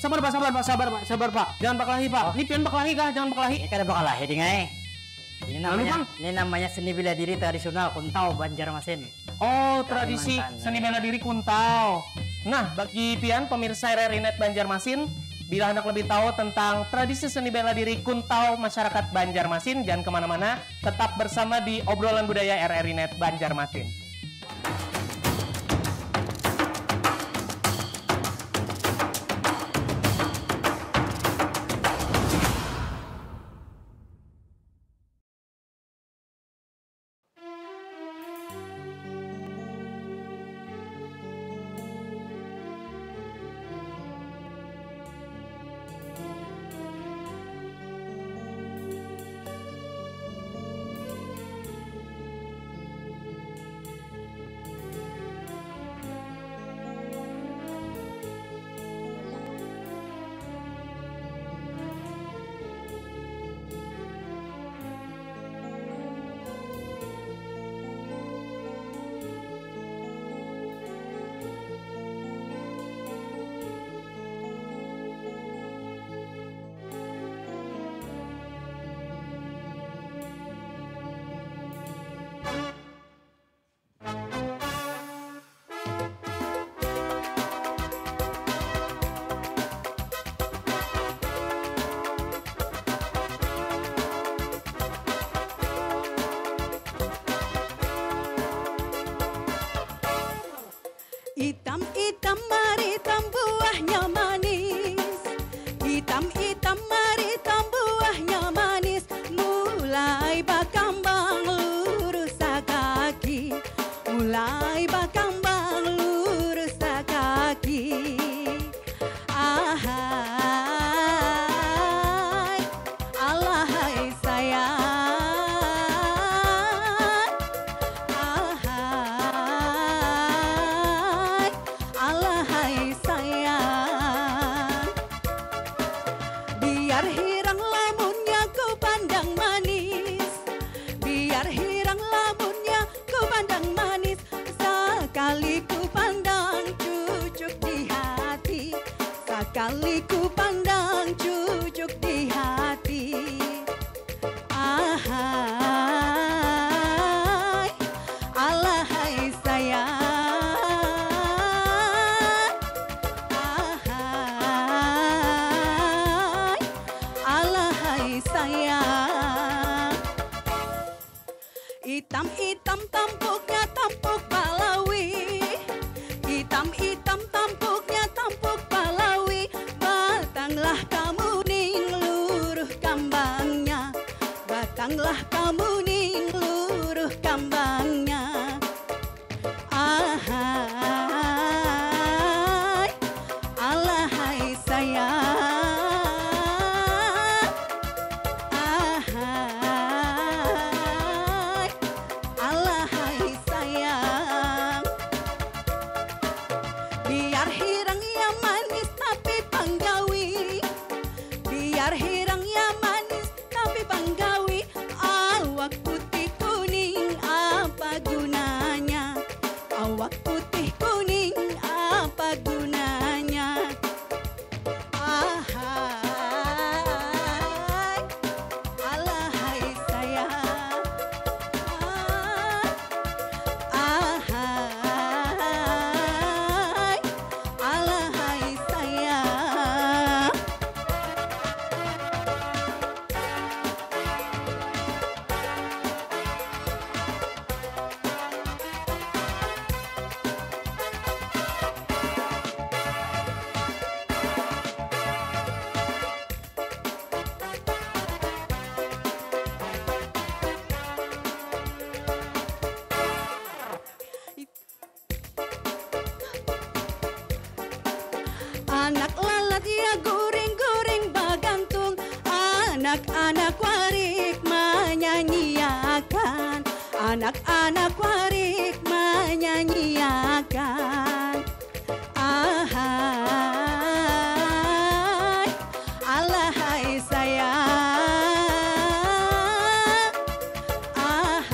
Sabar Pak, sabar Pak. Jangan berkelahi Pak. Ini pion berkelahi kah? Jangan berkelahi. Ini kada berkelahi dingai. Ini namanya seni bela diri tradisional Kuntau Banjarmasin. Oh, tradisi seni bela diri Kuntau. Nah, bagi pian pemirsa RRI.net Banjarmasin, bila hendak lebih tahu tentang tradisi seni bela diri Kuntau masyarakat Banjarmasin, jangan kemana-mana, tetap bersama di obrolan budaya RRI.net Banjarmasin. Hitam-hitam maritam buahnya manis, hitam-hitam maritam buahnya manis, mulai bakambang lurus kaki, mulai bakambang lurus kaki. Ahai, alahai sayang. Biar hirang lamunnya ku pandang manis, biar hirang lamunnya ku pandang manis, sekali ku pandang cucuk di hati, sekali ku pandang cucuk di hati. Ahai, alahai sayang. Sayang, hitam-hitam tampuknya tampuk Balawi, hitam-hitam tampuknya tampuk Balawi, batanglah kamu ning luruh kambangnya, batanglah kamu ning luruh kambangnya. Ahai, alahai sayang. Biar hirang ya manis tapi panggawi, biar hirang ya manis tapi panggawi, awak putih kuning apa gunanya, awak putih kuning apa gunanya. Ahai, alahai sayang. Ahai, alahai sayang. Anak lalat ya guring-guring bagantung, anak-anak warik menyanyiakan, anak-anak warik menyanyiakan. Ahai, alahai sayang. Ahai,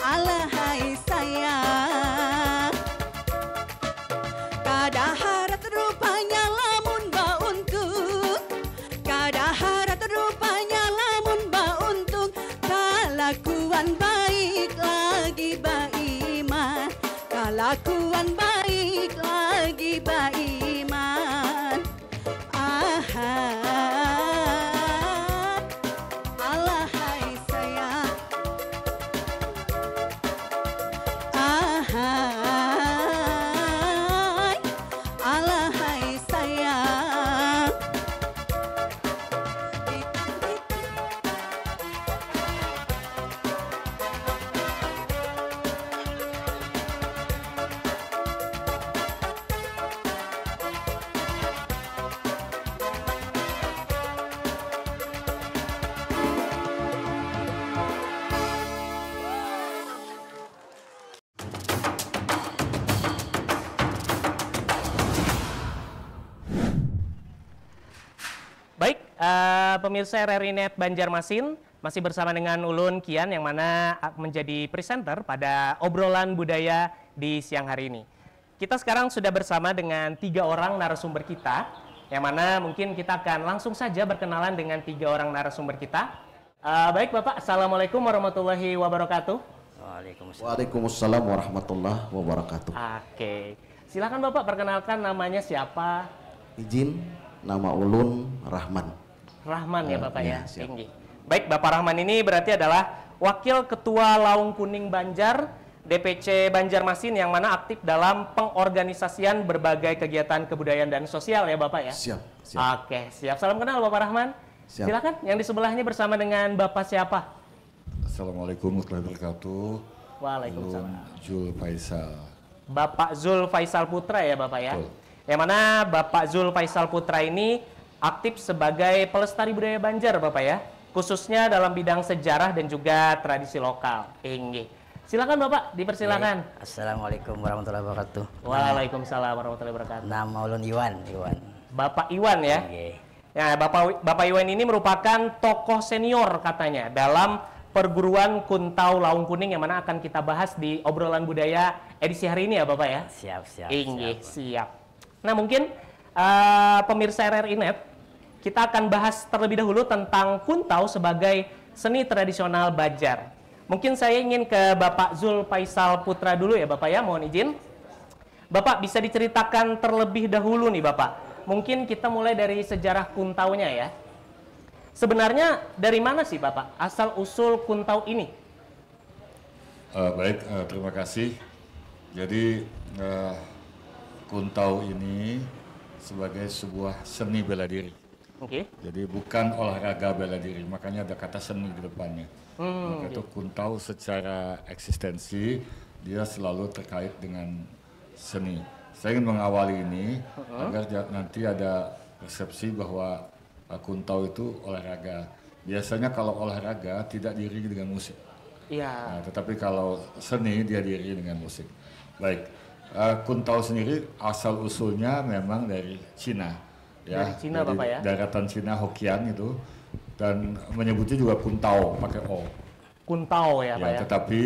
alahai sayang. Kada pemirsa RRI Net Banjarmasin, masih bersama dengan Ulun Kian yang mana menjadi presenter pada obrolan budaya di siang hari ini. Kita sekarang sudah bersama dengan 3 orang narasumber kita, yang mana mungkin kita akan langsung saja berkenalan dengan 3 orang narasumber kita. Baik Bapak, Assalamualaikum warahmatullahi wabarakatuh. Waalaikumsalam warahmatullahi wabarakatuh. Oke, silakan Bapak perkenalkan namanya siapa? Izin, nama Ulun Rahman. Rahman ya Bapak ya, siap. tinggi. Baik, Bapak Rahman ini berarti adalah Wakil Ketua Laung Kuning Banjar DPC Banjarmasin yang mana aktif dalam pengorganisasian berbagai kegiatan kebudayaan dan sosial ya Bapak ya? Siap. Oke, siap. Salam kenal Bapak Rahman. Siap. Silakan, yang di sebelahnya bersama dengan Bapak siapa? Assalamualaikum warahmatullahi wabarakatuh. Waalaikumsalam. Zul Faisal. Bapak Zul Faisal Putra ya Bapak ya? Betul. Yang mana Bapak Zul Faisal Putra ini aktif sebagai pelestari budaya Banjar Bapak ya, khususnya dalam bidang sejarah dan juga tradisi lokal. Inggih. Silakan Bapak, dipersilakan. Assalamualaikum warahmatullahi wabarakatuh. Waalaikumsalam warahmatullahi wabarakatuh. Nama ulun Iwan. Bapak Iwan ya. Nggih. Ya, Bapak Iwan ini merupakan tokoh senior katanya dalam perguruan Kuntau Laung Kuning yang mana akan kita bahas di obrolan budaya edisi hari ini ya Bapak ya. Siap. Inggih, siap. Nah, mungkin pemirsa RRI Net, kita akan bahas terlebih dahulu tentang Kuntau sebagai seni tradisional Banjar. Mungkin saya ingin ke Bapak Zul Faisal Putra dulu ya Bapak ya, mohon izin. Bapak bisa diceritakan terlebih dahulu nih Bapak. Mungkin kita mulai dari sejarah Kuntaunya ya. Sebenarnya dari mana sih Bapak asal usul Kuntau ini? Baik, terima kasih. Jadi Kuntau ini sebagai sebuah seni bela diri. Oke. Jadi bukan olahraga bela diri, makanya ada kata seni di depannya. Maka itu Kuntau secara eksistensi dia selalu terkait dengan seni. Saya ingin mengawali ini agar nanti ada persepsi bahwa Kuntau itu olahraga. Biasanya kalau olahraga tidak diiringi dengan musik. Iya. Nah, tetapi kalau seni dia diiringi dengan musik. Baik, Kuntau sendiri asal usulnya memang dari Cina. Ya, dari Cina Bapak ya? Daratan Cina Hokkien itu, dan menyebutnya juga Kuntau pakai O. Kuntau ya Pak ya? Tetapi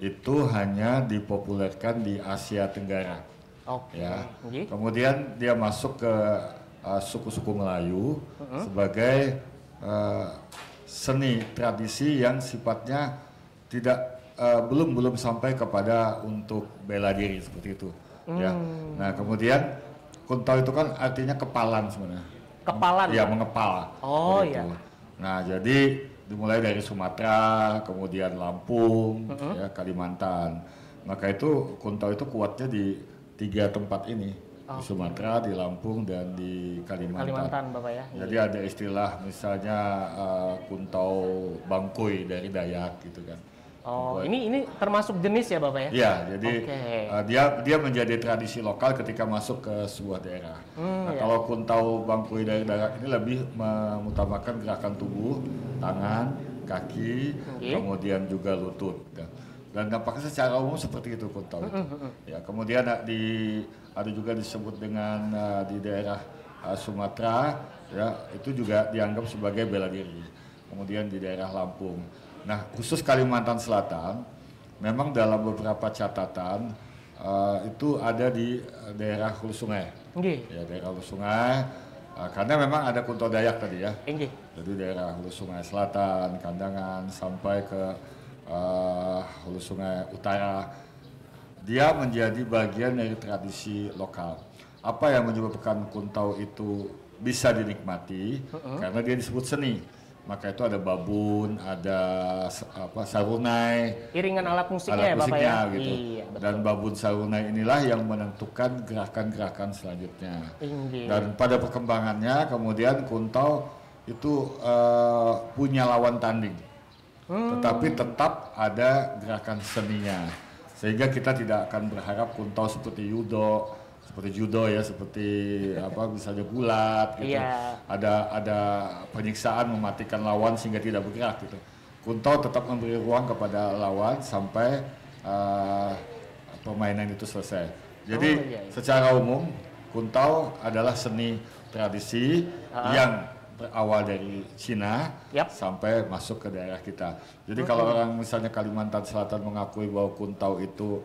itu hanya dipopulerkan di Asia Tenggara. Oke. Ya. Oke. Kemudian dia masuk ke suku-suku Melayu sebagai seni tradisi yang sifatnya tidak belum sampai kepada untuk bela diri seperti itu. Ya. Nah kemudian Kuntau itu kan artinya kepalan sebenarnya. Kepalan? Ya, mengepal. Oh iya. Nah jadi dimulai dari Sumatera, kemudian Lampung, ya, Kalimantan. Maka itu Kuntau itu kuatnya di 3 tempat ini. Di Sumatera, di Lampung, dan di Kalimantan. Kalimantan Bapak ya. Jadi ada istilah misalnya Kuntau Bangkuy dari Dayak gitu kan. Oh, ini termasuk jenis ya Bapak ya? Iya, jadi dia menjadi tradisi lokal ketika masuk ke sebuah daerah. Kalau Kuntau Bangkuy dari Dayak ini lebih mengutamakan gerakan tubuh, tangan, kaki, kemudian juga lutut. Dan dampaknya secara umum seperti itu Kuntau itu. Ya, kemudian ada juga disebut dengan di daerah Sumatera, ya itu juga dianggap sebagai bela diri. Kemudian di daerah Lampung. Nah, khusus Kalimantan Selatan, memang dalam beberapa catatan itu ada di daerah Hulu Sungai. Ya, daerah Hulu Sungai, karena memang ada Kuntau Dayak tadi ya. Jadi daerah Hulu Sungai Selatan, Kandangan, sampai ke Hulu Sungai Utara, dia menjadi bagian dari tradisi lokal. Apa yang menyebabkan Kuntau itu bisa dinikmati? Karena dia disebut seni. Maka itu ada babun, ada sarunai, iringan alat musiknya ya Bapak ya? Gitu. Iya, betul. Dan babun sarunai inilah yang menentukan gerakan-gerakan selanjutnya. Inggih. Dan pada perkembangannya kemudian Kuntau itu punya lawan tanding. Tetapi tetap ada gerakan seninya. Sehingga kita tidak akan berharap Kuntau seperti judo ya, seperti misalnya gulat gitu. Iya. Ada penyiksaan mematikan lawan sehingga tidak bergerak gitu. Kuntau tetap memberi ruang kepada lawan sampai permainan itu selesai. Jadi secara umum Kuntau adalah seni tradisi yang berawal dari Cina sampai masuk ke daerah kita. Jadi kalau orang misalnya Kalimantan Selatan mengakui bahwa Kuntau itu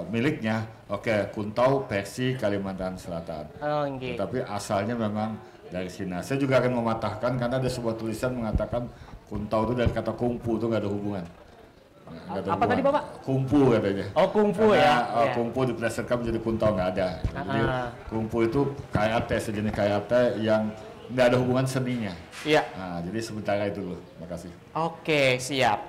miliknya, Kuntau versi Kalimantan Selatan. Tapi asalnya memang dari Cina. Saya juga akan mematahkan karena ada sebuah tulisan mengatakan Kuntau itu dari kata kungfu, itu nggak ada hubungan. Apa tadi Bapak? Kungfu katanya. Oh kungfu ya? Kungfu diplesetkan menjadi Kuntau, nggak ada. Jadi kungfu itu karate, sejenis karate yang nggak ada hubungan seninya. Iya. Nah, jadi sementara itu loh. Makasih. Oke, siap.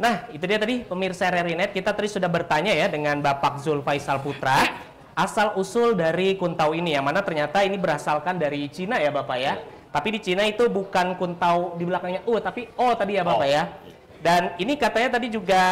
Nah, itu dia tadi pemirsa RRI.net, kita tadi sudah bertanya ya dengan Bapak Zulfaisal Putra, asal-usul dari Kuntau ini, yang mana ternyata ini berasalkan dari Cina ya Bapak ya. Tapi di Cina itu bukan Kuntau di belakangnya tapi O tadi ya Bapak ya. Dan ini katanya tadi juga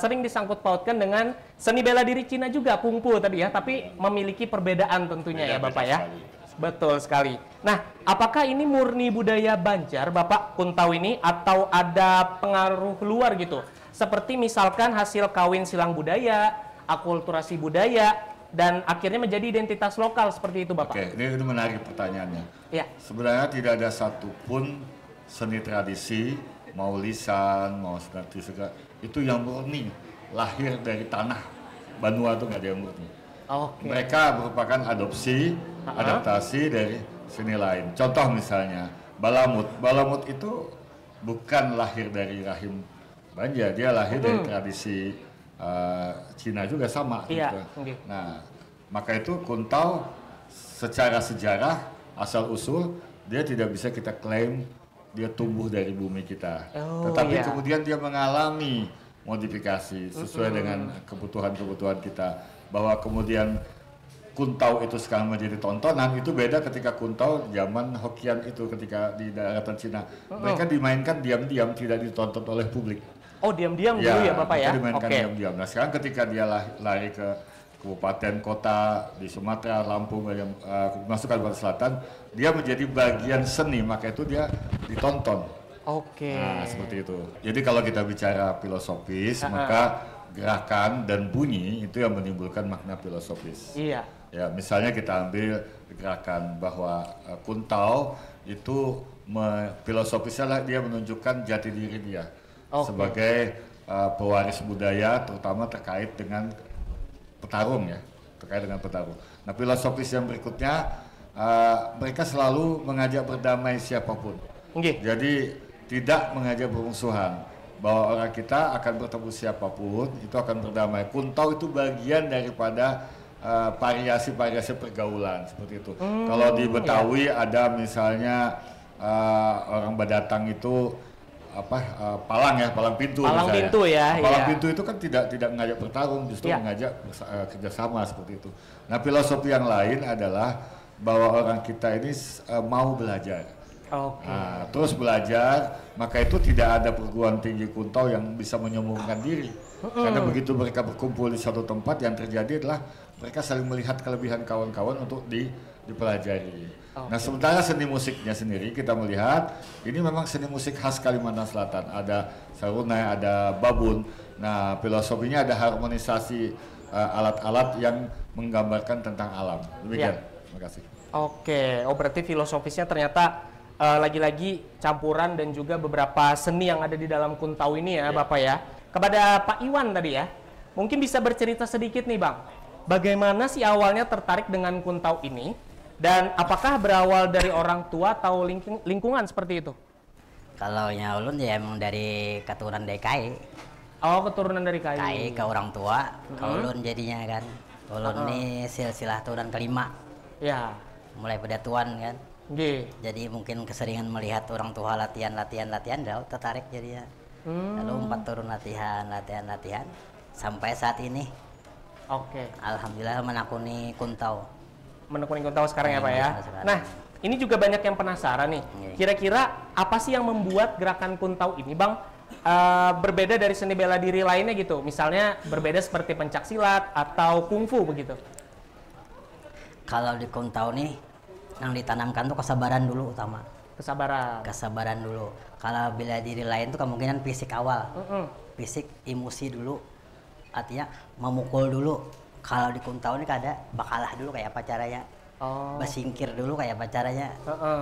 sering disangkut pautkan dengan seni bela diri Cina juga, kungfu tadi ya, tapi memiliki perbedaan tentunya ya Bapak ya. Betul sekali. Nah, apakah ini murni budaya Banjar, Bapak, Kuntau ini, atau ada pengaruh luar gitu? Seperti misalkan hasil kawin silang budaya, akulturasi budaya, dan akhirnya menjadi identitas lokal seperti itu, Bapak. Oke, ini menarik pertanyaannya. Ya. Sebenarnya tidak ada satupun seni tradisi, mau lisan, mau seperti segala, itu yang murni lahir dari tanah Banua, itu nggak ada yang murni. Mereka merupakan adaptasi dari seni lain. Contoh misalnya Balamut. Balamut itu bukan lahir dari rahim Banjar, dia lahir dari tradisi Cina juga sama. Gitu. Nah, maka itu Kuntau secara sejarah asal usul dia tidak bisa kita klaim dia tumbuh dari bumi kita. Tetapi kemudian dia mengalami modifikasi sesuai dengan kebutuhan-kebutuhan kita. Bahwa kemudian Kuntau itu sekarang menjadi tontonan, itu beda ketika Kuntau zaman Hokian itu ketika di daratan Cina. Mereka dimainkan diam-diam, tidak ditonton oleh publik. Oh, diam-diam dulu ya Bapak ya? Dimainkan diam-diam. Nah sekarang ketika dia lari ke kabupaten, kota, di Sumatera, Lampung, masuk Kalimantan Selatan, dia menjadi bagian seni, maka itu dia ditonton. Nah seperti itu. Jadi kalau kita bicara filosofis, maka gerakan dan bunyi itu yang menimbulkan makna filosofis. Iya. Ya, misalnya kita ambil gerakan bahwa Kuntau itu filosofisnya dia menunjukkan jati diri dia sebagai pewaris budaya, terutama terkait dengan petarung ya, terkait dengan petarung. Nah, filosofis yang berikutnya mereka selalu mengajak berdamai siapapun. Jadi tidak mengajak bermusuhan. Bahwa orang kita akan bertemu siapapun, itu akan berdamai. Kuntau itu bagian daripada variasi-variasi pergaulan, seperti itu. Kalau di Betawi ada misalnya orang Badatang itu palang ya, palang pintu palang misalnya. Pintu ya. Palang pintu itu kan tidak mengajak bertarung, justru mengajak kerjasama seperti itu. Nah, filosofi yang lain adalah bahwa orang kita ini mau belajar. Nah, terus belajar, maka itu tidak ada perguruan tinggi Kuntau yang bisa menyombongkan diri. Karena begitu mereka berkumpul di satu tempat, yang terjadi adalah mereka saling melihat kelebihan kawan-kawan untuk dipelajari. Nah, sementara seni musiknya sendiri kita melihat ini memang seni musik khas Kalimantan Selatan. Ada sarunai, ada babun. Nah, filosofinya ada harmonisasi alat-alat yang menggambarkan tentang alam. Demikian. Terima kasih. Berarti filosofisnya ternyata lagi-lagi campuran dan juga beberapa seni yang ada di dalam Kuntau ini ya Bapak ya. Kepada Pak Iwan tadi ya, mungkin bisa bercerita sedikit nih Bang, bagaimana sih awalnya tertarik dengan Kuntau ini, dan apakah berawal dari orang tua atau lingkungan seperti itu? Kalau ulun ya emang dari keturunan DKI. Keturunan dari KI. KI ke orang tua, ke ulun jadinya kan. Ulun ini silsilah turunan kelima. Ya. Mulai pada tuan kan. Jadi mungkin keseringan melihat orang tua latihan, tertarik jadinya. Lalu 4 turun latihan sampai saat ini. Alhamdulillah menekuni Kuntau. Menekuni Kuntau sekarang ya Pak ya. Nah, ini juga banyak yang penasaran nih. Kira-kira apa sih yang membuat gerakan Kuntau ini Bang berbeda dari seni bela diri lainnya gitu? Misalnya berbeda seperti pencak silat atau kungfu begitu? Kalau di Kuntau nih yang ditanamkan tuh kesabaran dulu utama. Kesabaran dulu. Kalau bela diri lain tuh kemungkinan fisik awal. Fisik, emosi dulu. Artinya memukul dulu. Kalau di Kuntau ini ada bakalah dulu kayak apa caranya. Oh. Basingkir dulu kayak caranya.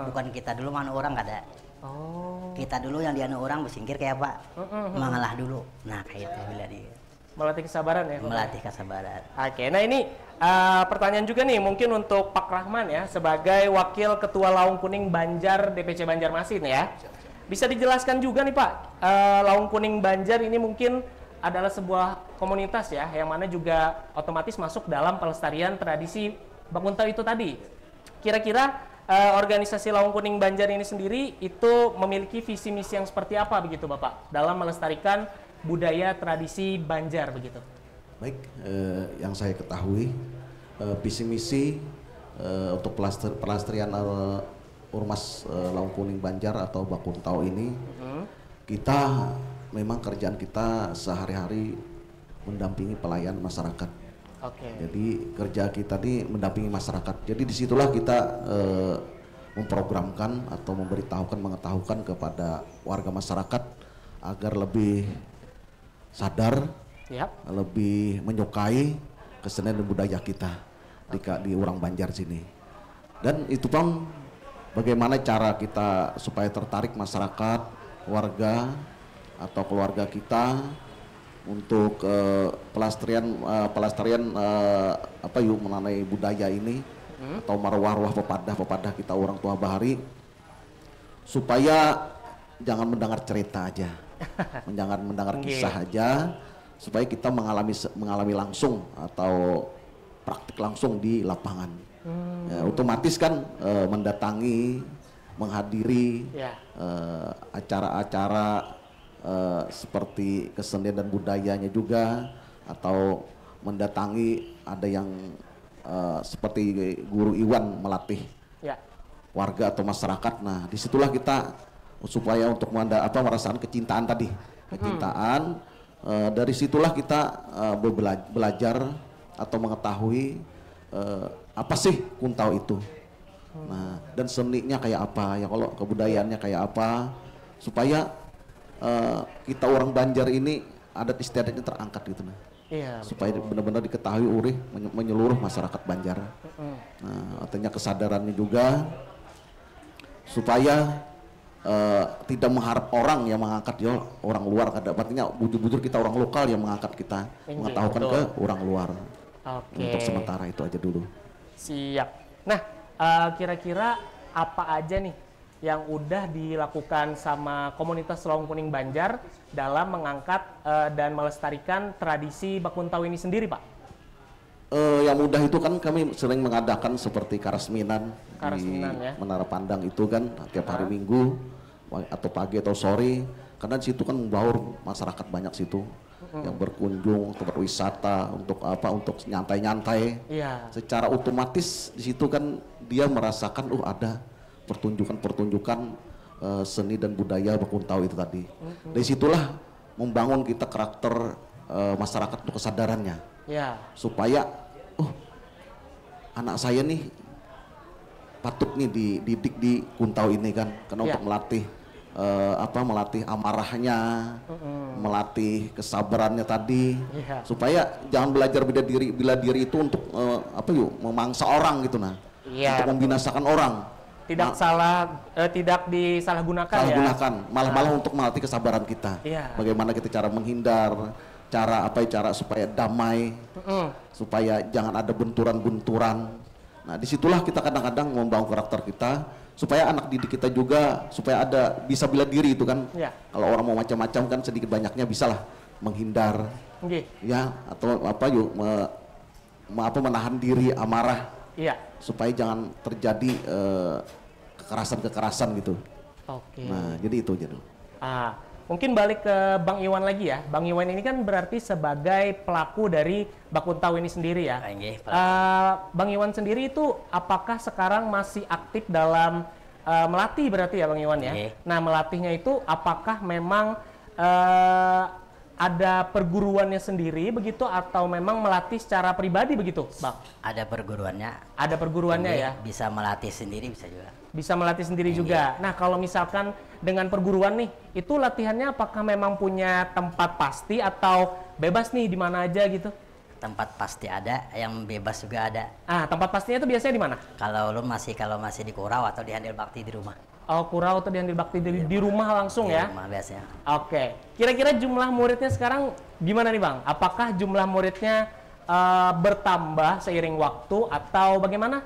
Bukan kita dulu mana orang kada. Oh. Kita dulu yang dianu orang basingkir kayak apa? Mengalah dulu. Nah kayak itu bila dia. Melatih kesabaran ya? Melatih kesabaran. Oke, nah ini pertanyaan juga nih mungkin untuk Pak Rahman ya sebagai Wakil Ketua Laung Kuning Banjar DPC Banjarmasin ya. Bisa dijelaskan juga nih Pak, Laung Kuning Banjar ini mungkin adalah sebuah komunitas ya yang mana juga otomatis masuk dalam pelestarian tradisi Bakuntau itu tadi. Kira-kira organisasi Laung Kuning Banjar ini sendiri itu memiliki visi misi yang seperti apa begitu Bapak dalam melestarikan budaya tradisi Banjar begitu? Baik, yang saya ketahui visi misi untuk pelestarian Ormas Laung Kuning Banjar atau Bakuntau ini, kita memang kerjaan kita sehari-hari mendampingi pelayan masyarakat. Jadi kerja kita ini mendampingi masyarakat. Jadi disitulah kita memprogramkan atau mengetahukan kepada warga masyarakat agar lebih sadar, lebih menyukai kesenian dan budaya kita di orang Banjar sini. Dan itu pun bagaimana cara kita supaya tertarik masyarakat, warga atau keluarga kita untuk pelestarian mengenai budaya ini atau marwah pepadah kita orang tua bahari, supaya jangan mendengar cerita aja, jangan mendengar kisah aja, supaya kita mengalami langsung atau praktik langsung di lapangan. Ya, otomatis kan mendatangi, menghadiri acara-acara seperti kesenian dan budayanya juga, atau mendatangi ada yang seperti Guru Iwan melatih warga atau masyarakat. Nah disitulah kita supaya untuk merasakan kecintaan tadi, kecintaan. Dari situlah kita belajar atau mengetahui apa sih Kuntau itu. Nah dan seninya kayak apa ya, kalau kebudayaannya kayak apa, supaya kita orang Banjar ini adat istiadatnya terangkat gitu nah. Supaya benar-benar diketahui oleh menyeluruh masyarakat Banjar. Nah, artinya kesadarannya juga supaya tidak mengharap orang yang mengangkat ya orang luar, artinya bujur-bujur kita orang lokal yang mengangkat kita, mengetahukan ke orang luar. Untuk sementara itu aja dulu. Siap. Nah, kira-kira apa aja nih yang udah dilakukan sama komunitas Laung Kuning Banjar dalam mengangkat dan melestarikan tradisi Bakuntau ini sendiri, Pak? Yang mudah itu kan kami sering mengadakan seperti karasminan di ya? Menara Pandang itu kan tiap hari Minggu atau pagi atau sore, karena di situ kan membaur masyarakat banyak situ yang berkunjung, tempat wisata untuk nyantai-nyantai. Secara otomatis di situ kan dia merasakan ada pertunjukan seni dan budaya Bakuntau itu tadi. Dari situlah membangun kita karakter masyarakat untuk kesadarannya, supaya anak saya nih patut nih dididik di Kuntau ini kan, karena untuk melatih amarahnya, melatih kesabarannya tadi, supaya jangan belajar bela diri itu untuk memangsa orang gitu nah, untuk membinasakan orang. Tidak disalahgunakan. Malah untuk melatih kesabaran kita. Bagaimana kita cara menghindar, cara supaya damai, supaya jangan ada benturan-benturan. Nah disitulah kita kadang-kadang membangun karakter kita, supaya anak didik kita juga supaya bisa bela diri itu kan. Kalau orang mau macam-macam kan sedikit banyaknya bisalah menghindar, ya atau menahan diri, amarah, supaya jangan terjadi kekerasan gitu. Nah jadi itu aja dulu. Mungkin balik ke Bang Iwan lagi ya. Bang Iwan ini kan berarti sebagai pelaku dari Bakuntau ini sendiri ya. Bang Iwan sendiri itu apakah sekarang masih aktif dalam melatih berarti ya Bang Iwan ya? Nah melatihnya itu apakah memang ada perguruannya sendiri begitu atau memang melatih secara pribadi begitu, Bang? Ada perguruannya. Ada perguruannya ya? Bisa melatih sendiri bisa juga. Bisa melatih sendiri juga. Nah kalau misalkan dengan perguruan nih, itu latihannya apakah memang punya tempat pasti atau bebas nih di mana aja gitu? Tempat pasti ada, yang bebas juga ada. Tempat pastinya itu biasanya di mana? Kalau masih di Kurau atau di Handil Bakti di rumah. Oh, Kurau atau di Handil Bakti di rumah langsung di ya? Rumah biasanya. Oke. Kira-kira jumlah muridnya sekarang gimana nih Bang? Apakah jumlah muridnya bertambah seiring waktu atau bagaimana?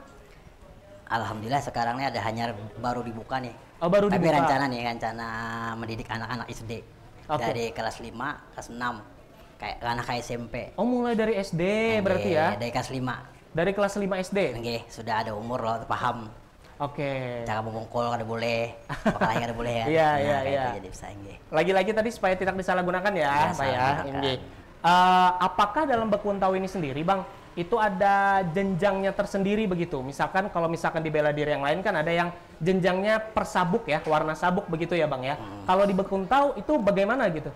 Alhamdulillah sekarang ini ada hanya baru dibuka nih. Oh, baru Tapi dibuka. rencana mendidik anak-anak SD. Dari kelas 5, kelas 6. Kayak anak SMP. Oh, mulai dari SD berarti ya? Dari kelas 5. Dari kelas 5 SD? Nggih, sudah ada umur loh, paham. Oke. Cara memukul kada boleh, pakai kada boleh ya. Iya. Jadi bisa nggih. Lagi-lagi tadi supaya tidak disalahgunakan ya, Pak ya. Nggih. Apakah dalam Bekuntau ini sendiri, Bang, itu ada jenjangnya tersendiri begitu? Misalkan kalau di bela diri yang lain kan ada yang jenjangnya per sabuk ya, warna sabuk begitu ya, Bang ya. Kalau di Bekuntau itu bagaimana gitu?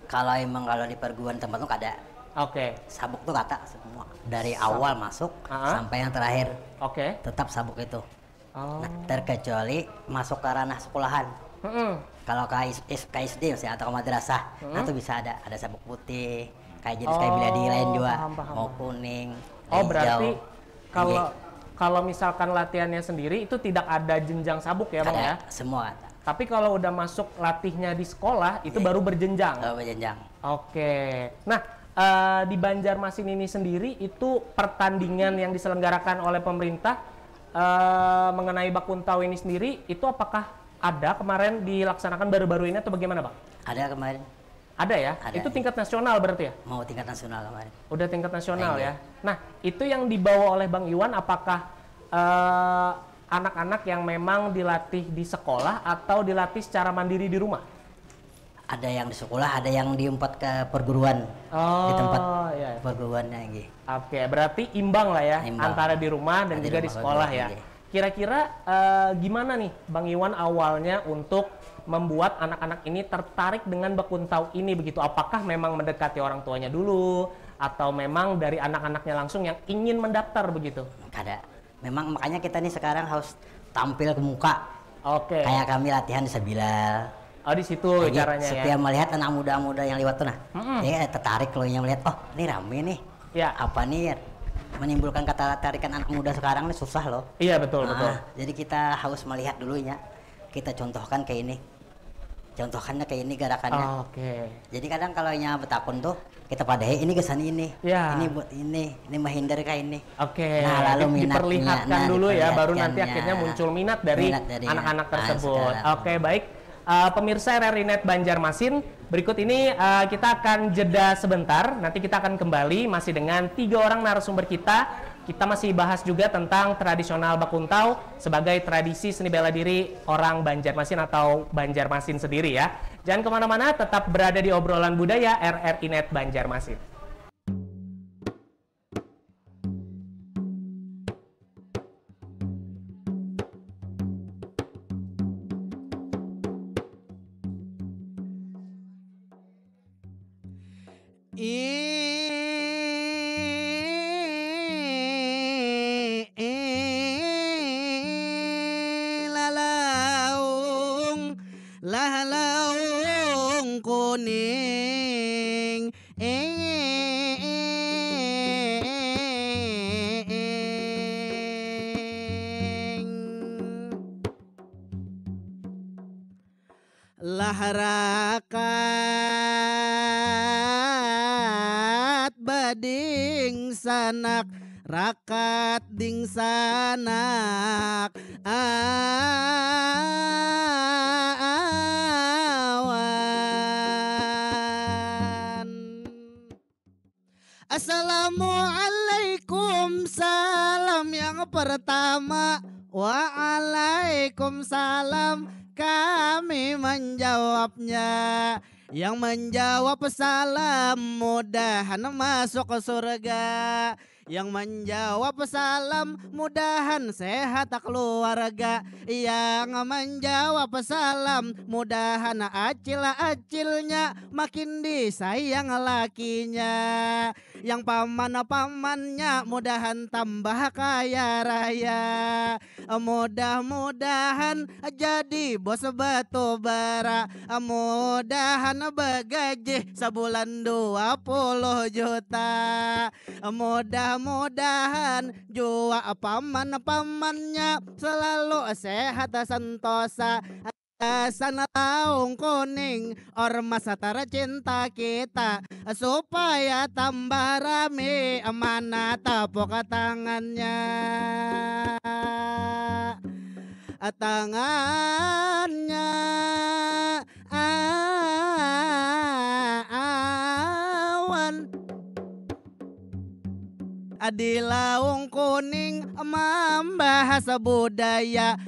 Kalau di perguruan tempat tuh ada. Oke. Sabuk tuh kata semua. Dari awal masuk sampai yang terakhir. Oke. Tetap sabuk itu. Oh. Nah, terkecuali masuk ke ranah sekolahan. Kalau KSD misalnya atau ke madrasah, itu bisa ada sabuk putih, kayak jenis kayak bila di lain juga, mau kuning. Oh, berarti kalau misalkan latihannya sendiri itu tidak ada jenjang sabuk ya, Bang ya? Semua ada. Tapi kalau udah masuk latihnya di sekolah itu baru berjenjang. Berjenjang. Oke. Nah, di Banjarmasin ini sendiri itu pertandingan yang diselenggarakan oleh pemerintah mengenai Bekuntau ini sendiri itu apakah ada kemarin dilaksanakan baru-baru ini atau bagaimana, Bang? Ada kemarin. Ada ya? Ada. Itu tingkat nasional berarti ya? Mau tingkat nasional kemarin. Udah tingkat nasional ya? Nah, itu yang dibawa oleh Bang Iwan apakah anak-anak yang memang dilatih di sekolah atau dilatih secara mandiri di rumah? Ada yang di sekolah, ada yang diempat ke perguruan. Di tempat perguruannya gitu. Oke, berarti imbang lah ya, antara di rumah dan juga di sekolah ya. Kira-kira gimana nih Bang Iwan awalnya untuk membuat anak-anak ini tertarik dengan Bekuntau ini begitu? Apakah memang mendekati orang tuanya dulu atau memang dari anak-anaknya langsung yang ingin mendaftar begitu? Ada. Memang makanya kita nih sekarang harus tampil ke muka. Oke. Kayak kami latihan di Sabilal. Oh, di situ caranya ya. Setiap melihat anak muda-muda yang lewat tuh dia tertarik loh yang melihat, oh ini rame nih. Ya. Apa nih menimbulkan ketertarikan anak muda sekarang ini susah loh. Iya betul. Jadi kita harus melihat dulunya. Kita contohkan kayak ini. Contohkannya kayak ini gerakannya. Oke. Jadi kadang kalau nya betakun tuh kita padai ini kesan ini. Ya. Ini buat ini menghindar kayak ini. Oke. Nah, lalu diperlihatkan dulu ya, baru nanti akhirnya muncul minat dari anak-anak tersebut. Oke, baik. Pemirsa RRI.net Banjarmasin, berikut ini kita akan jeda sebentar. Nanti kita akan kembali masih dengan 3 orang narasumber kita. Kita masih bahas juga tentang tradisional Bekuntau sebagai tradisi seni bela diri orang Banjarmasin atau Banjarmasin sendiri ya. Jangan kemana-mana, tetap berada di obrolan budaya RRI.net Banjarmasin. Lalaung kuning laharakat bading sanak rakat ding sanak awan. Assalamualaikum, salam yang pertama. Waalaikumsalam, kami menjawabnya. Yang menjawab salam mudahan masuk ke surga. Yang menjawab salam mudahan sehat keluarga. Yang menjawab salam mudahan acil-acilnya makin disayang lakinya. Yang paman-pamannya mudahan tambah kaya raya. Mudah-mudahan jadi bos batu bara. Mudahan begaji sebulan 20 juta. Mudah-mudahan jua paman-pamannya selalu sehat sentosa. Sana taung kuning ormas tercinta kita supaya tambah rame mana tepuk tangannya. Tangannya awan di laung kuning membahas budaya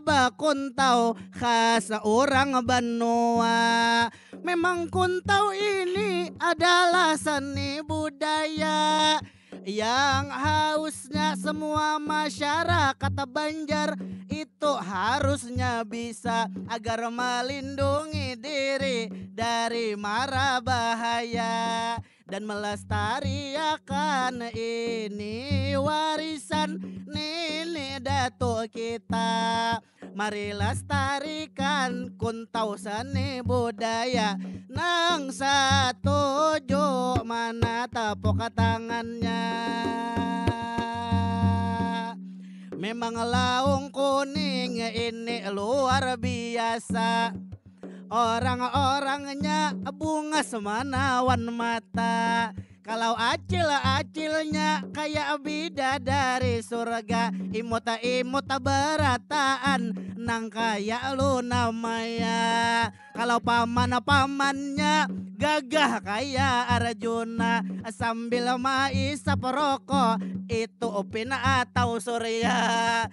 bakuntau khas orang Banua. Memang kuntau ini adalah seni budaya yang hausnya semua masyarakat Banjar itu harusnya bisa agar melindungi diri dari mara bahaya dan melestarikan ini warisan nenek datuk kita. Mari lestarikan kuntau seni budaya. Nang setuju mana tepuk tangannya. Memang laung kuning ini luar biasa. Orang-orangnya bunga semanawan mata. Kalau acil-acilnya kayak bidadari surga. Imut-imut berataan nang kayak lu namanya. Kalau paman-pamannya gagah kayak Arjuna. Sambil maisap rokok itu Upin atau Surya.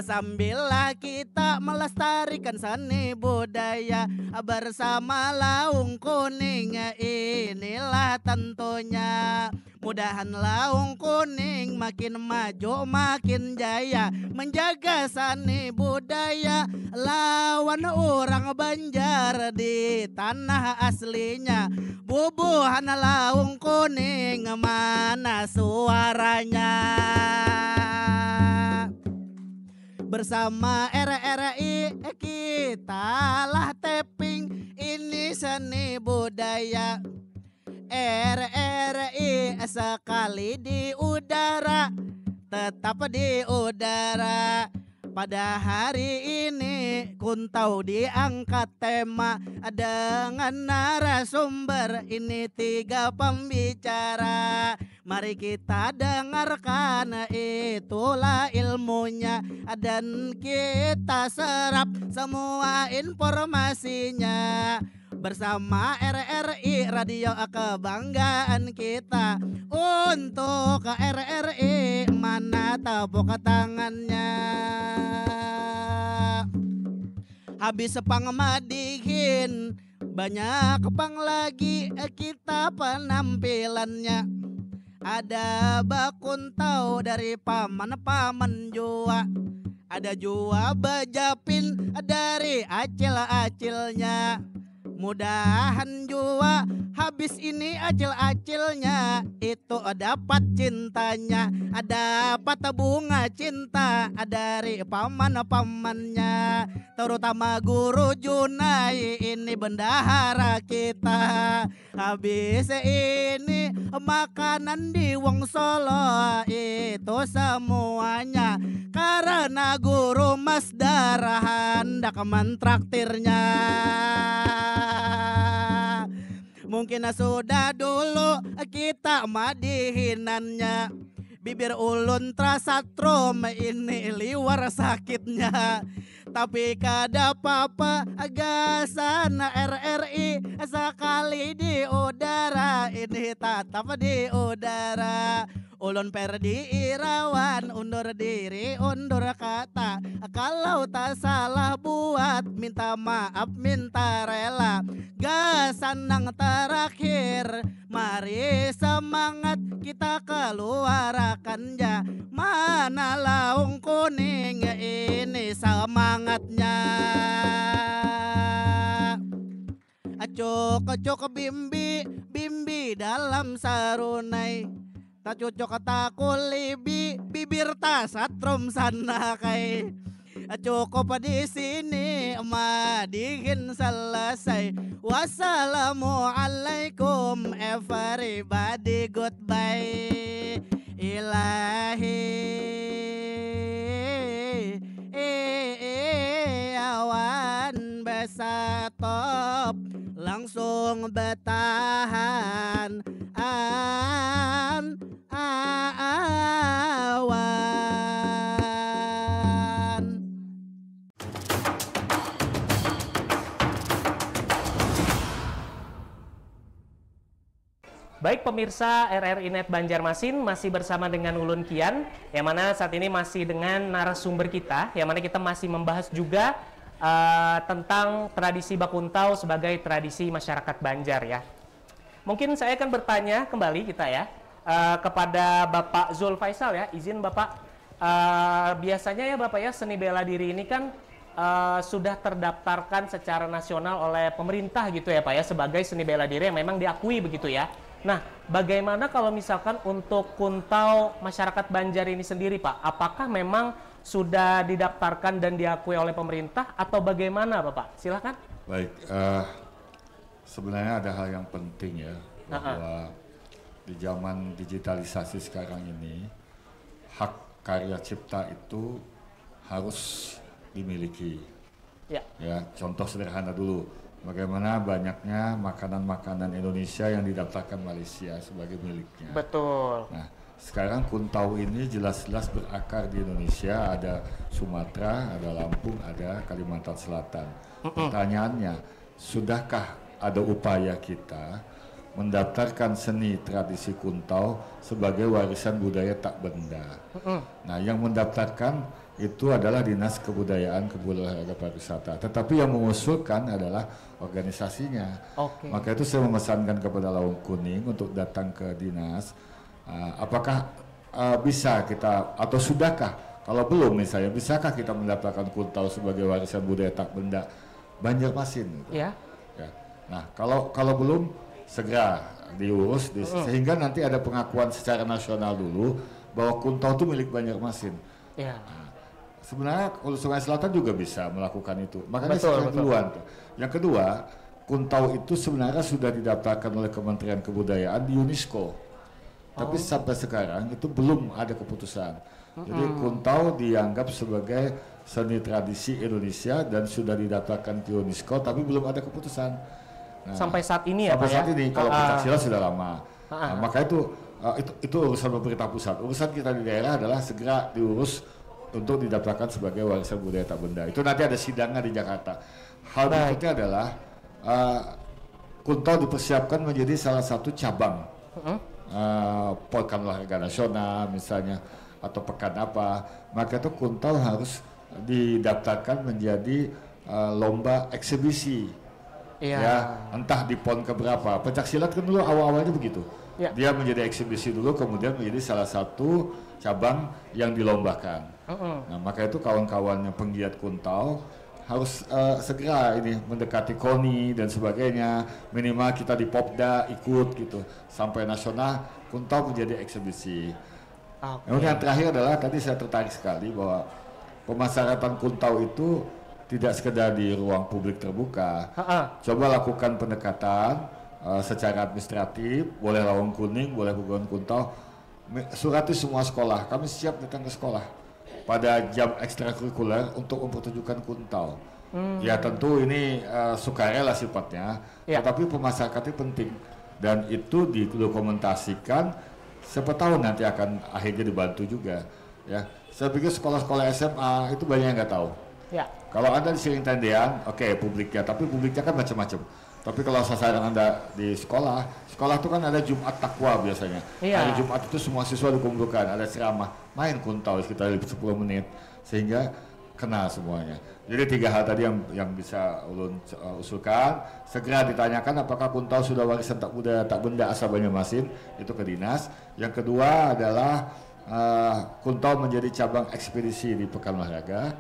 Sambil kita melestarikan seni budaya bersama laung kuning inilah tentunya. Mudahan laung kuning makin maju makin jaya menjaga seni budaya lawan orang Banjar di tanah aslinya. Bubuhan laung kuning mana suaranya. Bersama RRI kita lah tapping ini seni budaya. RRI sekali di udara tetap di udara. Pada hari ini kuntau diangkat tema dengan narasumber ini 3 pembicara. Mari kita dengarkan itulah ilmunya dan kita serap semua informasinya. Bersama RRI Radio kebanggaan kita. Untuk RRI mana tepuk tangannya. Habis pangmadihin banyak pang lagi kita penampilannya. Ada bakuntau dari paman-paman jua. Ada jua bajapin dari acil-acilnya. Mudahan jua habis ini acil-acilnya itu dapat cintanya, dapat bunga cinta dari paman-pamannya. Terutama Guru Junai ini bendahara kita. Habis ini makanan di Wong Solo itu semuanya karena Guru Mas Dara hendak mentraktirnya. Mungkin sudah dulu kita madihinannya. Bibir ulun terasa trom ini liwar sakitnya. Tapi kada apa-apa agasan RRI sekali di udara ini tetap di udara. Ulun Perdi Irawan undur diri undur kata. Kalau tak salah buat minta maaf minta rela. Gasan nang berakhir. Mari semangat kita keluarkannya. Mana laung kuning ini semangatnya. Acok bimbi, bimbi dalam sarunai. Tak cocok tak kulibi, bibir tak satrum sana kai. Cukup di sini madihin selesai. Wassalamualaikum everybody, goodbye. Ilahi awan besatop langsung betahan awan. Baik pemirsa RRI Net Banjarmasin, masih bersama dengan Ulun Kian, yang mana saat ini masih dengan narasumber kita, yang mana kita masih membahas juga tentang tradisi Bakuntau sebagai tradisi masyarakat Banjar ya. Mungkin saya akan bertanya kembali kita ya kepada Bapak Zul Faisal ya, izin Bapak, biasanya ya Bapak ya seni bela diri ini kan sudah terdaftarkan secara nasional oleh pemerintah gitu ya Pak ya, sebagai seni bela diri yang memang diakui begitu ya. Nah, bagaimana kalau misalkan untuk Kuntau masyarakat Banjar ini sendiri Pak? Apakah memang sudah didaftarkan dan diakui oleh pemerintah atau bagaimana Bapak? Silakan. Baik, sebenarnya ada hal yang penting ya, bahwa di zaman digitalisasi sekarang ini, hak karya cipta itu harus dimiliki. Ya, contoh sederhana dulu. Bagaimana banyaknya makanan-makanan Indonesia yang didaftarkan Malaysia sebagai miliknya. Betul. Nah, sekarang Kuntau ini jelas-jelas berakar di Indonesia. Ada Sumatera, ada Lampung, ada Kalimantan Selatan. Pertanyaannya, sudahkah ada upaya kita mendaftarkan seni tradisi Kuntau sebagai warisan budaya tak benda? Nah, yang mendaftarkan itu adalah Dinas Kebudayaan Kebudayaan Pariwisata. Tetapi yang mengusulkan adalah organisasinya. Maka itu saya memesankan kepada Laung Kuning untuk datang ke dinas. Apakah bisa kita atau sudahkah? Kalau belum misalnya, bisakah kita mendaftarkan Kuntau sebagai warisan budaya tak benda Banjarmasin? Gitu. Ya. Nah, kalau belum segera diurus sehingga nanti ada pengakuan secara nasional dulu bahwa Kuntau itu milik Banjarmasin. Ya. Sebenarnya Hulu Sungai Selatan juga bisa melakukan itu. Makanya sekarang duluan. Yang kedua, Kuntau itu sebenarnya sudah didaftarkan oleh Kementerian Kebudayaan di UNESCO. Tapi sampai sekarang itu belum ada keputusan. Jadi Kuntau dianggap sebagai seni tradisi Indonesia dan sudah didaftarkan ke UNESCO, tapi belum ada keputusan. Nah, sampai saat ini ya Pak ya? Sampai saat ini, kalau pencaksilat sudah lama. Nah, maka itu urusan pemerintah pusat. Urusan kita di daerah adalah segera diurus untuk didaftarkan sebagai warisan budaya tak benda. Itu nanti ada sidangnya di Jakarta. Hal berikutnya adalah Kuntau dipersiapkan menjadi salah satu cabang pekan olahraga nasional misalnya atau pekan apa. Maka itu Kuntau harus didaftarkan menjadi lomba eksibisi. Ya, entah di PON keberapa. Pencaksilat kan dulu awal-awalnya begitu. Dia menjadi eksibisi dulu, kemudian menjadi salah satu cabang yang dilombakan. Nah, maka itu kawan-kawannya penggiat Kuntau harus segera ini mendekati KONI dan sebagainya. Minimal kita di Popda ikut gitu. Sampai nasional Kuntau menjadi eksibisi. Yang terakhir adalah tadi saya tertarik sekali bahwa pemasarakatan Kuntau itu tidak sekedar di ruang publik terbuka. Coba lakukan pendekatan secara administratif, boleh Laung Kuning, boleh Guguan Kuntau, surati semua sekolah. Kami siap datang ke sekolah pada jam ekstrakurikuler untuk mempertunjukkan Kuntau. Ya tentu ini sukarela sifatnya, tetapi pemasarakatnya penting dan itu didokumentasikan. Siapa tahu nanti akan akhirnya dibantu juga. Ya, saya pikir sekolah-sekolah SMA itu banyak yang nggak tahu. Kalau Anda di Siring Tendean, oke, publiknya, tapi publiknya kan macam-macam. Tapi kalau sasaran Anda di sekolah itu kan ada Jumat Takwa biasanya. Hari Jumat itu semua siswa dikumpulkan, ada ceramah, main Kuntau sekitar 10 menit. Sehingga kenal semuanya. Jadi 3 hal tadi yang bisa ulun usulkan. Segera ditanyakan apakah Kuntau sudah warisan tak budaya tak benda asal Banjarmasin, itu ke dinas. Yang kedua adalah Kuntau menjadi cabang ekspedisi di Pekan Olahraga.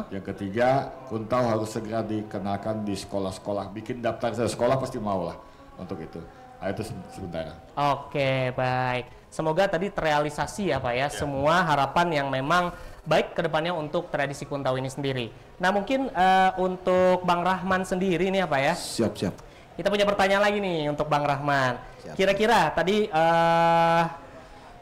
Yang ketiga, Kuntau harus segera dikenalkan di sekolah-sekolah. Bikin daftar sekolah pasti mau lah untuk itu. Itu sebentar. Oke, baik. Semoga tadi terrealisasi ya Pak ya, semua harapan yang memang baik kedepannya untuk tradisi Kuntau ini sendiri. Nah mungkin untuk Bang Rahman sendiri nih apa ya? Siap. Kita punya pertanyaan lagi nih untuk Bang Rahman. Kira-kira tadi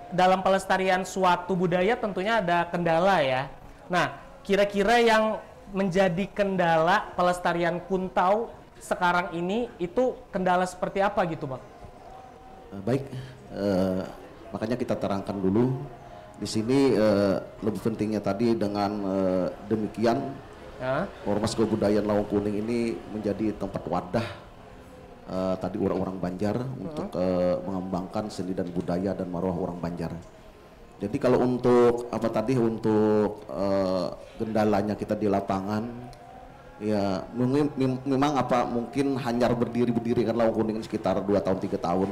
dalam pelestarian suatu budaya tentunya ada kendala ya. Nah kira-kira yang menjadi kendala pelestarian Kuntau sekarang ini itu kendala seperti apa gitu Bang? Baik, makanya kita terangkan dulu. Di sini lebih pentingnya tadi dengan demikian Ormas Kebudayaan Lawang Kuning ini menjadi tempat wadah tadi orang-orang Banjar untuk mengembangkan seni dan budaya dan marwah orang Banjar. Jadi kalau untuk untuk kendalanya kita di lapangan, ya memang mungkin hanyar berdiri kan Lawang Kuning sekitar 2 tahun 3 tahun,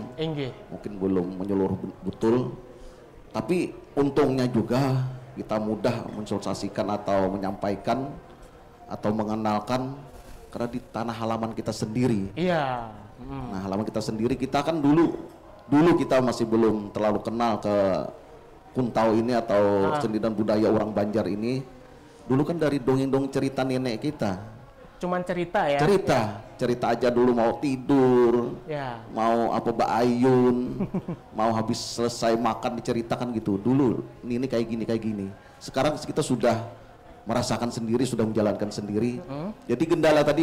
mungkin belum menyeluruh betul. Tapi untungnya juga kita mudah mensosialisasikan atau menyampaikan atau mengenalkan karena di tanah halaman kita sendiri. Iya. Nah halaman kita sendiri, kita kan dulu kita masih belum terlalu kenal ke Kuntau ini atau seni dan budaya orang Banjar ini. Dulu kan dari dongeng-dongeng cerita nenek kita. Cuman cerita ya? Cerita aja dulu, mau tidur, mau Ayun, mau habis selesai makan diceritakan gitu. Dulu ini kayak gini. Sekarang kita sudah merasakan sendiri, sudah menjalankan sendiri. Jadi kendala tadi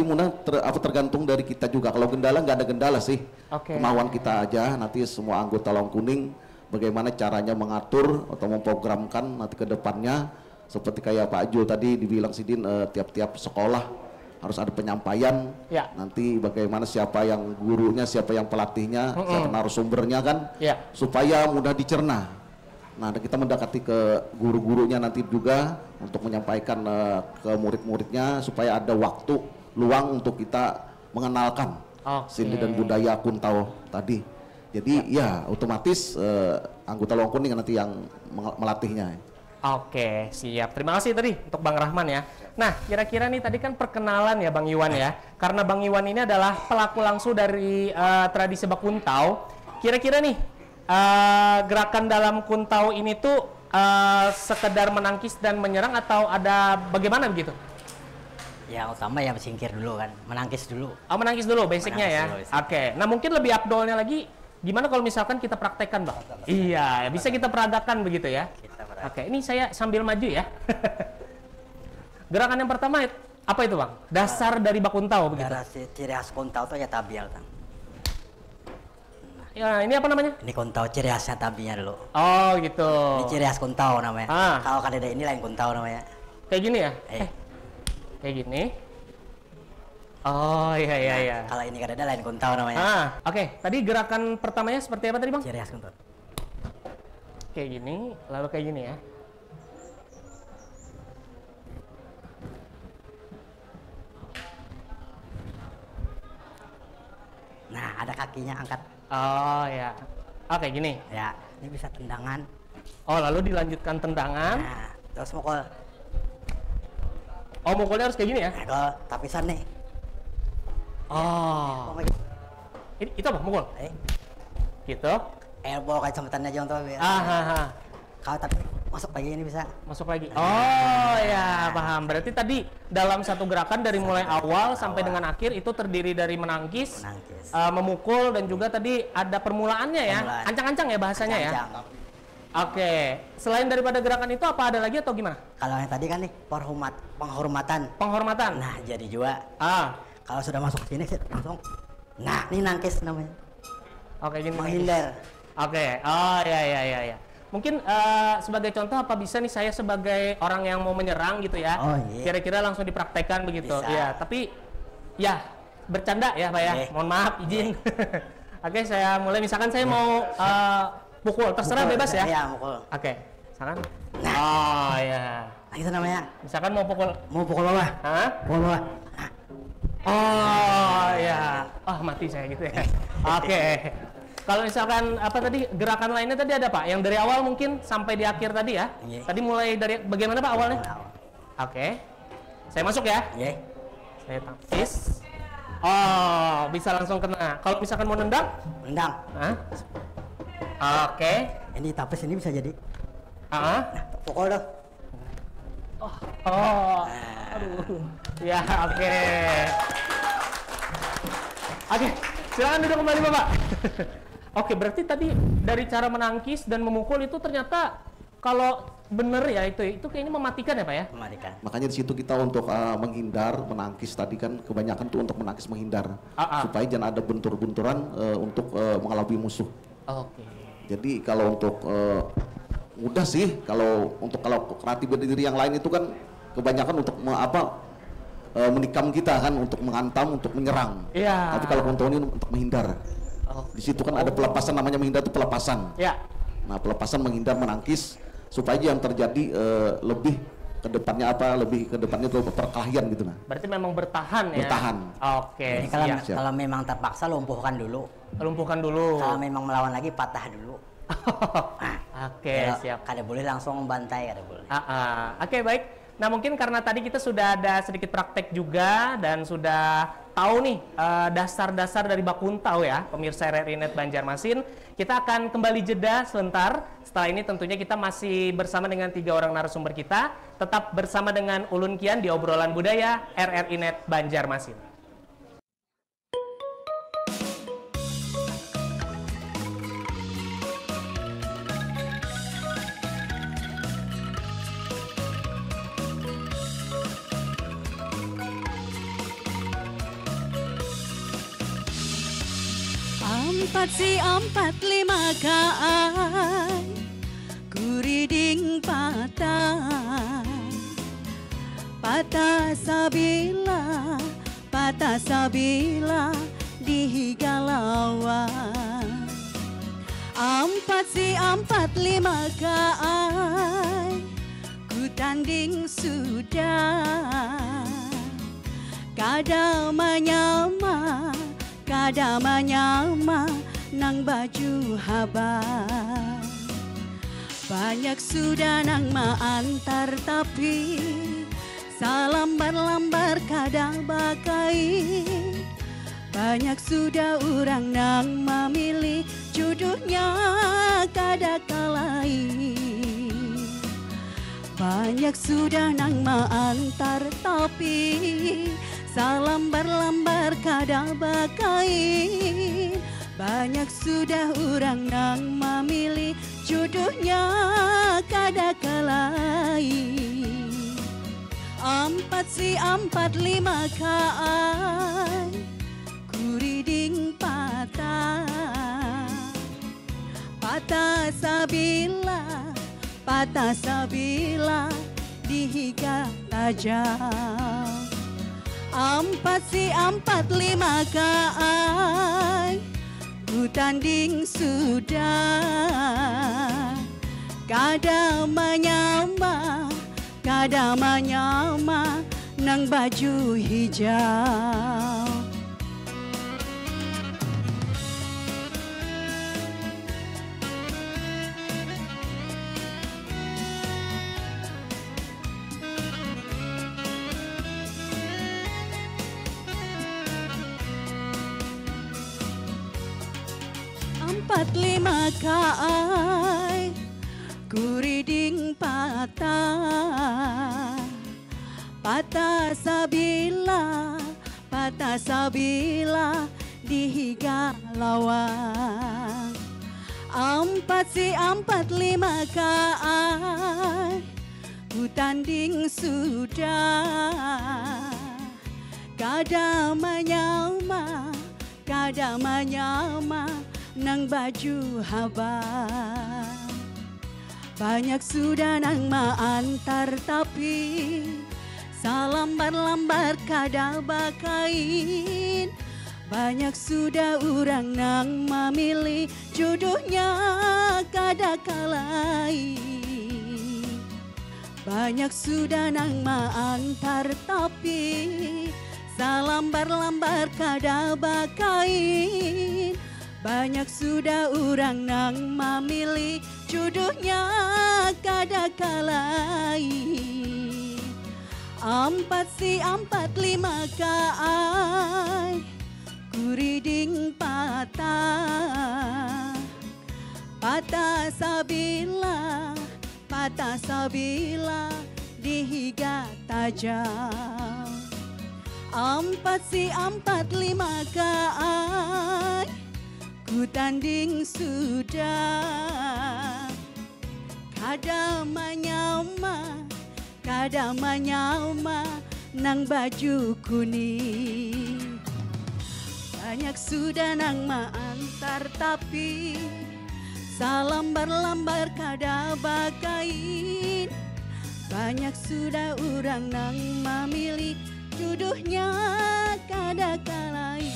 tergantung dari kita juga. Kalau kendala nggak ada kendala sih, kemauan kita aja. Nanti semua anggota Lawang Kuning bagaimana caranya mengatur atau memprogramkan nanti ke depannya. Seperti kayak Pak Jul tadi dibilang Sidin, tiap-tiap sekolah harus ada penyampaian. Nanti bagaimana siapa yang gurunya, siapa yang pelatihnya, siapa narasumbernya kan, supaya mudah dicerna. Nah kita mendekati ke guru-gurunya nanti juga untuk menyampaikan ke murid-muridnya supaya ada waktu luang untuk kita mengenalkan seni dan budaya Kuntau tadi. Jadi ya otomatis anggota Lawang Kuning nanti yang melatihnya. Oke, siap. Terima kasih tadi untuk Bang Rahman ya. Nah, kira-kira nih tadi kan perkenalan ya Bang Iwan ya. Karena Bang Iwan ini adalah pelaku langsung dari tradisi Bakuntau. Kira-kira nih gerakan dalam Kuntau ini tuh sekedar menangkis dan menyerang atau ada bagaimana begitu? Ya utama ya singkir dulu kan, menangkis dulu. Oh menangkis dulu basicnya ya. Oke, nah mungkin lebih abdolnya lagi gimana kalau misalkan kita praktekkan Bang? Iya, bisa kita peragakan begitu ya. Oke, ini saya sambil maju ya. Gerakan yang pertama apa itu Bang? Dasar dari Bakuntau begitu? Ciri khas Kuntau itu ya tabial Bang. Ya, ini apa namanya? Ini Kuntau, ciri khasnya tabinya dulu. Oh gitu. Ini ciri khas Kuntau namanya. Kalau kadeda ini lain Kuntau namanya. Kayak gini ya? Kayak gini. Oh iya. Kalau ini kadeda lain Kuntau namanya. Oke. Tadi gerakan pertamanya seperti apa tadi Bang? Ciri khas Kuntau. Kayak gini, lalu kayak gini ya. Nah, ada kakinya angkat. Oh ya. Oke, gini. Ya, ini bisa tendangan. Oh, lalu dilanjutkan tendangan. Nah, terus mukul. Oh, mukulnya harus kayak gini ya? Mukul tapisan nih. Oh. Itu apa? Mukul? Gitu. Elbow kayak sempatannya aja untuk kalau tapi masuk lagi ini bisa masuk lagi. Oh ya paham. Berarti tadi dalam satu gerakan dari mulai awal sampai dengan akhir itu terdiri dari menangkis. Memukul dan juga tadi ada permulaannya ya. Ancang-ancang ya bahasanya ya. Oke. Selain daripada gerakan itu apa ada lagi atau gimana? Kalau yang tadi kan nih penghormatan. Nah jadi juga. Kalau sudah masuk ke sini langsung. Nah ini nangkis namanya. Oke gini. Menghindar. Oke, oh ya. Mungkin sebagai contoh apa bisa nih saya sebagai orang yang mau menyerang gitu ya, kira-kira langsung dipraktekkan begitu. Ya, tapi ya bercanda ya Pak ya, mohon maaf izin. Oke, saya mulai misalkan saya mau pukul, terserah bebas ya. Iya, pukul. Oke, misalkan. Oh ya. Itu namanya. Misalkan mau pukul bawah. Hah? Pukul bawah. Oh ya. Mati saya gitu ya. Oke. Kalau misalkan apa tadi gerakan lainnya tadi ada Pak? Yang dari awal mungkin sampai di akhir tadi ya? Yeah. Tadi mulai dari bagaimana Pak awalnya? Oke. Saya masuk ya? Iya. Saya tapis. Bisa langsung kena. Kalau misalkan mau nendang? Nendang. Oke. Ini tapis ini bisa jadi. Nah, pukul dong. Aduh. Ya, oke. Oke, silakan duduk kembali Bapak. Oke, berarti tadi dari cara menangkis dan memukul itu ternyata kalau bener ya itu kayaknya mematikan ya Pak ya? Mematikan. Makanya di situ kita untuk menghindar, menangkis tadi kan kebanyakan tuh untuk menangkis menghindar. Supaya jangan ada bentur-benturan untuk mengelabui musuh. Oke. Jadi kalau untuk mudah sih kalau kreatif diri yang lain itu kan kebanyakan untuk menikam kita kan, untuk menghantam, untuk menyerang. Iya. Tapi kalau Kunto ini untuk menghindar. Di situ kan ada pelepasan, namanya menghindar itu pelepasan. Ya. Nah, pelepasan, menghindar, menangkis supaya yang terjadi lebih ke depannya itu perkelahian gitu nah. Berarti memang bertahan ya. Bertahan. Oke. Jadi kalau memang terpaksa lumpuhkan dulu. Kalau memang melawan lagi patah dulu. Oke, siap. Kada boleh langsung membantai, kada boleh. Oke, baik. Nah, mungkin karena tadi kita sudah ada sedikit praktek juga dan sudah tahu nih dasar-dasar dari bakuntau ya, pemirsa RRI Net Banjarmasin. Kita akan kembali jeda sebentar. Setelah ini tentunya kita masih bersama dengan 3 orang narasumber kita. Tetap bersama dengan Ulun Kian di obrolan budaya RRI Net Banjarmasin. Empat lima kaan kuriding patah sabila digalauan. Empat lima kaan ku tanding sudah kada menyama nang baju habar. Banyak sudah nang maantar tapi salambar-lambar kada bakai. Banyak sudah orang nang memilih jodohnya kada kalai. Banyak sudah nang maantar tapi salambar-lambar kada bakai. Banyak sudah orang nang memilih jodohnya kada kalai. Empat lima kaan kuriding patah sabila dihiga tajam. Empat lima kaan ku tanding sudah kada menyama nang baju hijau. Empat lima kai kuriding patah sabila digalauan. Empat lima kai ku tanding sudah kada menyama nang baju habar. Banyak sudah nang maantar tapi salambar-lambar kada bakain. Banyak sudah orang nang memilih jodohnya kada kalai. Banyak sudah nang maantar tapi salambar-lambar kada bakain. Banyak sudah orang nang memilih jodohnya kada kalain. 4 si 4 5 kaai kuriding patah. Patah sabila dihiga tajam. 4 si 4 5 kaai ku tanding sudah. Kada manyama nang baju kuning. Banyak sudah nang maantar tapi salambar-lambar kada bakain. Banyak sudah orang nang memilih jodohnya kada kalain.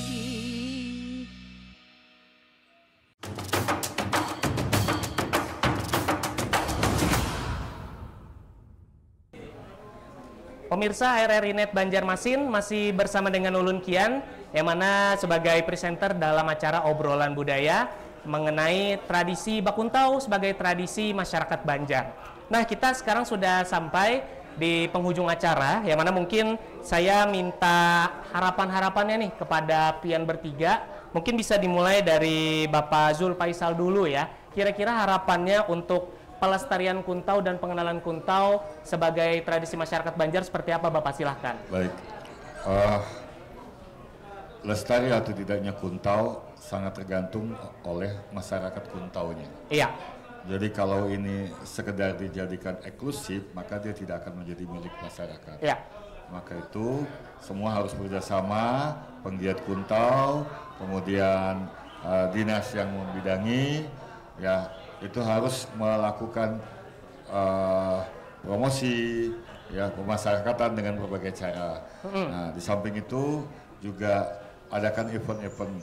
Pemirsa RRI Net Banjarmasin masih bersama dengan Ulun Kian yang mana sebagai presenter dalam acara obrolan budaya mengenai tradisi Bakuntau sebagai tradisi masyarakat Banjar. Nah, kita sekarang sudah sampai di penghujung acara yang mana mungkin saya minta harapan-harapannya nih kepada pian bertiga. Mungkin bisa dimulai dari Bapak Zul Faisal dulu ya. Kira-kira harapannya untuk pelestarian Kuntau dan pengenalan Kuntau sebagai tradisi masyarakat Banjar seperti apa Bapak? Silahkan. Baik, lestari atau tidaknya Kuntau sangat tergantung oleh masyarakat Kuntaunya. Iya. Jadi kalau ini sekedar dijadikan eksklusif, maka dia tidak akan menjadi milik masyarakat. Iya. Maka itu semua harus bekerjasama, penggiat Kuntau, kemudian dinas yang membidangi, ya itu harus melakukan promosi, ya pemasyarakatan dengan berbagai cara. Nah, di samping itu juga adakan event-event.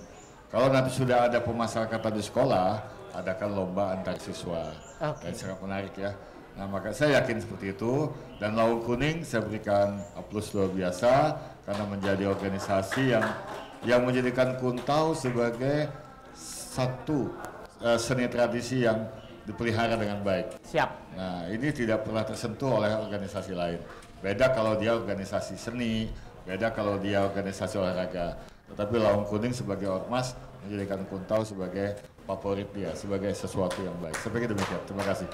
Kalau nanti sudah ada pemasyarakatan di sekolah, adakan lomba antar siswa. Dan sangat menarik ya. Nah, maka saya yakin seperti itu. Dan Laung Kuning saya berikan plus luar biasa karena menjadi organisasi yang menjadikan Kuntau sebagai satu seni tradisi yang dipelihara dengan baik. Siap. Nah, ini tidak pernah tersentuh oleh organisasi lain. Beda kalau dia organisasi seni, beda kalau dia organisasi olahraga. Tetapi Laung Kuning sebagai ormas menjadikan Kuntau sebagai favorit dia, sebagai sesuatu yang baik. Sampai demikian. Terima kasih.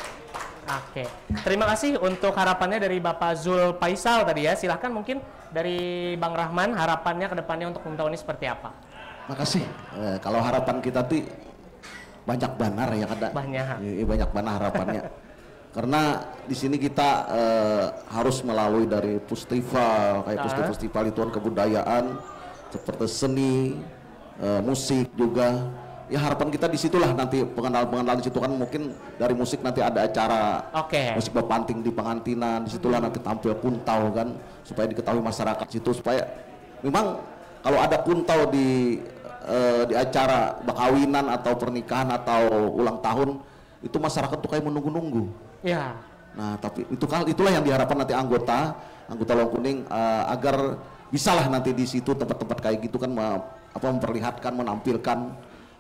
Oke. Terima kasih untuk harapannya dari Bapak Zul Faisal tadi ya. Silahkan mungkin dari Bang Rahman harapannya ke depannya untuk Kuntau ini seperti apa? Makasih. Kalau harapan kita tuh banyak banar ya kada. Banyak banar harapannya. Karena di sini kita harus melalui dari festival kayak festival itu kebudayaan seperti seni, musik juga. Ya harapan kita di situlah nanti pengenalan di situ kan mungkin dari musik nanti ada acara musik bepanting di pengantinan, di situlah nanti tampil Kuntau kan supaya diketahui masyarakat situ supaya memang kalau ada Kuntau di acara bakawinan atau pernikahan atau ulang tahun itu masyarakat tuh kayak menunggu-nunggu. Ya. Nah, tapi itulah yang diharapkan nanti anggota Laung Kuning agar bisalah nanti di situ tempat-tempat kayak gitu kan memperlihatkan, menampilkan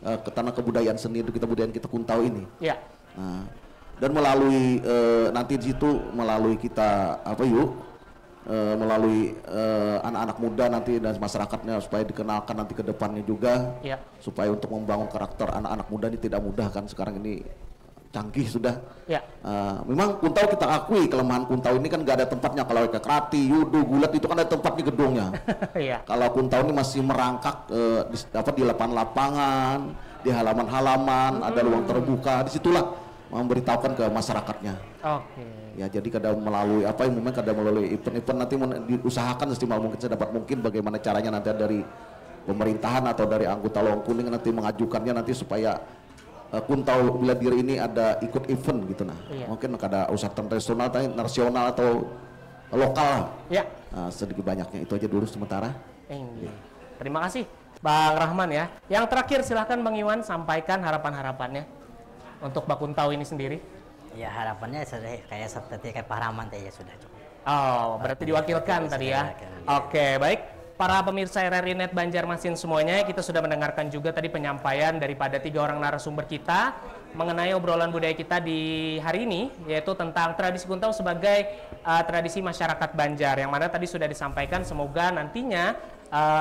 tanah kebudayaan seni itu kebudayaan kita Kuntau ini. Ya. Nah, dan melalui nanti di situ melalui kita melalui anak-anak muda nanti dan masyarakatnya supaya dikenalkan nanti ke depannya juga supaya untuk membangun karakter anak-anak muda ini tidak mudah kan sekarang ini canggih sudah. Memang Kuntau kita akui kelemahan Kuntau ini kan gak ada tempatnya. Kalau ke Krati, Yudo, Gulat itu kan ada tempatnya gedungnya. Kalau Kuntau ini masih merangkak di lapangan, di halaman-halaman, ada ruang terbuka, disitulah memberitahukan ke masyarakatnya. Ya jadi kadang melalui melalui event-event nanti diusahakan sestimal mungkin sedapat mungkin bagaimana caranya nanti dari pemerintahan atau dari anggota Laung Kuning nanti mengajukannya nanti supaya Kuntau bela diri ini ada ikut event gitu mungkin ada usaha nasional atau lokal sedikit banyaknya itu aja dulu sementara. Terima kasih Bang Rahman ya. Yang terakhir silahkan Bang Iwan sampaikan harapan-harapannya untuk Bakuntau ini sendiri. Ya harapannya kayak seperti Pak Rahman tadi ya sudah cukup. Oh, berarti diwakilkan tadi ya. Oke, baik. Para pemirsa RRI Net Banjarmasin semuanya, kita sudah mendengarkan juga tadi penyampaian daripada 3 orang narasumber kita mengenai obrolan budaya kita di hari ini, yaitu tentang tradisi Kuntau sebagai tradisi masyarakat Banjar, yang mana tadi sudah disampaikan. Semoga nantinya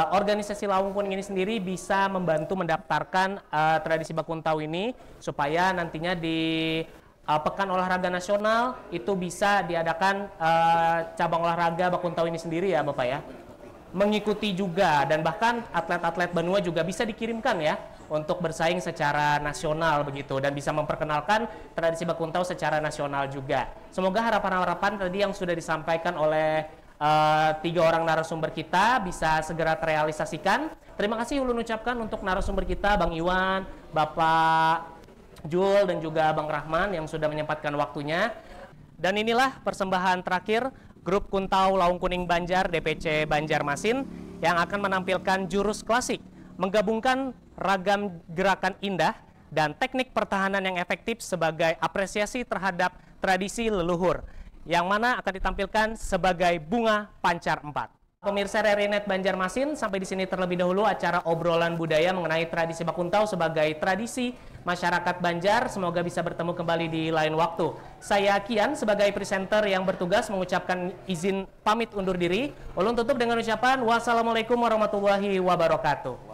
organisasi Lawung Kuning ini sendiri bisa membantu mendaftarkan tradisi Bakuntau ini, supaya nantinya di Pekan Olahraga Nasional itu bisa diadakan cabang olahraga Bakuntau ini sendiri ya Bapak ya. Mengikuti juga, dan bahkan atlet-atlet Banua juga bisa dikirimkan ya untuk bersaing secara nasional begitu, dan bisa memperkenalkan tradisi Bakuntau secara nasional juga. Semoga harapan-harapan tadi yang sudah disampaikan oleh 3 orang narasumber kita bisa segera terrealisasikan. Terima kasih ulun ucapkan untuk narasumber kita Bang Iwan, Bapak Jul, dan juga Bang Rahman yang sudah menyempatkan waktunya. Dan inilah persembahan terakhir Grup Kuntau Lawung Kuning Banjar DPC Banjarmasin yang akan menampilkan jurus klasik, menggabungkan ragam gerakan indah dan teknik pertahanan yang efektif sebagai apresiasi terhadap tradisi leluhur, yang mana akan ditampilkan sebagai Bunga Pancar 4. Pemirsa RRI Net Banjarmasin, sampai di sini terlebih dahulu acara obrolan budaya mengenai tradisi Bakuntau sebagai tradisi masyarakat Banjar. Semoga bisa bertemu kembali di lain waktu. Saya Kian sebagai presenter yang bertugas mengucapkan izin pamit undur diri. Ulun tutup dengan ucapan wassalamualaikum warahmatullahi wabarakatuh.